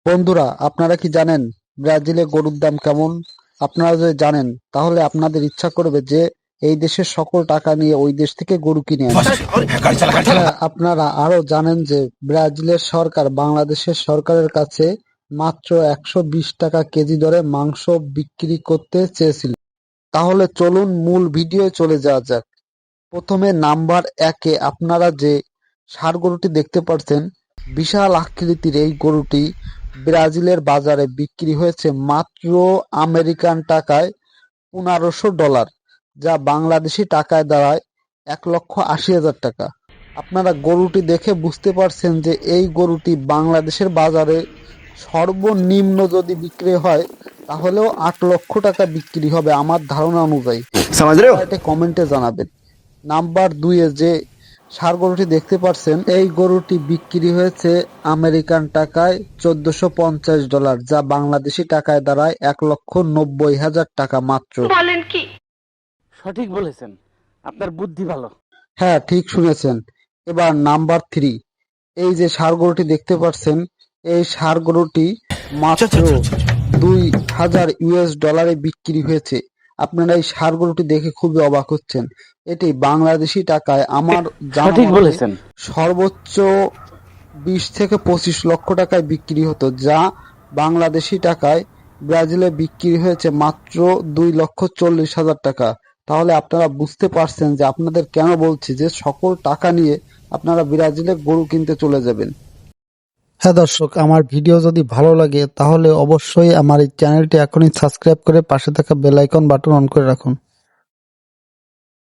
বন্ধুরা, আপনারা কি জানেন ব্রাজিলে গরুর দাম কেমন? আপনারা যদি জানেন তাহলে আপনাদের ইচ্ছা করবে যে এই দেশের সকল টাকা নিয়ে ওই দেশ থেকে গরু কিনে আনি। হ্যাঁ, আপনারা আরো জানেন যে ব্রাজিলের সরকার বাংলাদেশের সরকারের কাছে মাত্র 120 টাকা কেজি দরে মাংস বিক্রি করতে চেয়েছিল। তাহলে চলুন মূল ভিডিও চলে যাওয়া যাক। প্রথমে নাম্বার একে আপনারা যে ষাঁড় গরুটি দেখতে পাচ্ছেন, বিশাল আকৃতির এই গরুটি ব্রাজিলের বাজারে বিক্রি হয়েছে মাত্র আমেরিকান টাকায় $1500, যা বাংলাদেশি টাকায় দাঁড়ায় 1,80,000 টাকা। আপনারা গরুটি দেখে বুঝতে পারছেন যে এই গরুটি বাংলাদেশের বাজারে সর্বনিম্ন যদি বিক্রি হয় তাহলেও 8 লক্ষ টাকা বিক্রি হবে আমার ধারণা অনুযায়ী। এটা কমেন্টে জানাবেন। নাম্বার দুইয়ে যে ষাঁড় গরুটি দেখতে পাচ্ছেন, এই গরুটি বিক্রি হয়েছে আমেরিকান টাকায় $1450, যা বাংলাদেশি টাকায় দাঁড়ায় 1,90,000 টাকা মাত্র। বলেন কি? সঠিক বলেছেন, আপনার বুদ্ধি ভালো। হ্যাঁ, ঠিক শুনেছেন। এবার নাম্বার থ্রি, এই যে ষাঁড় গরুটি দেখতে পাচ্ছেন, এই ষাঁড় গরুটি মাত্র $2,000 বিক্রি হয়েছে। আপনারা এই ষাঁড় গরুটি দেখে খুবই অবাক হচ্ছেন। এটি বাংলাদেশি টাকায় আমার জানা সঠিক মতে বলেছেন। সর্বোচ্চ 20 থেকে 25 লক্ষ টাকায় বিক্রি হতো, যা বাংলাদেশি টাকায় ব্রাজিলে বিক্রি হয়েছে মাত্র 2,40,000 টাকা। তাহলে আপনারা বুঝতে পারছেন যে আপনাদের কেন বলছি যে সকল টাকা নিয়ে আপনারা ব্রাজিলে গরু কিনতে চলে যাবেন। হ্যাঁ দর্শক, আমার ভিডিও যদি ভালো লাগে তাহলে অবশ্যই আমার এই চ্যানেলটি এখনই সাবস্ক্রাইব করে পাশে থাকা বেল আইকন বাটন অন করে রাখুন।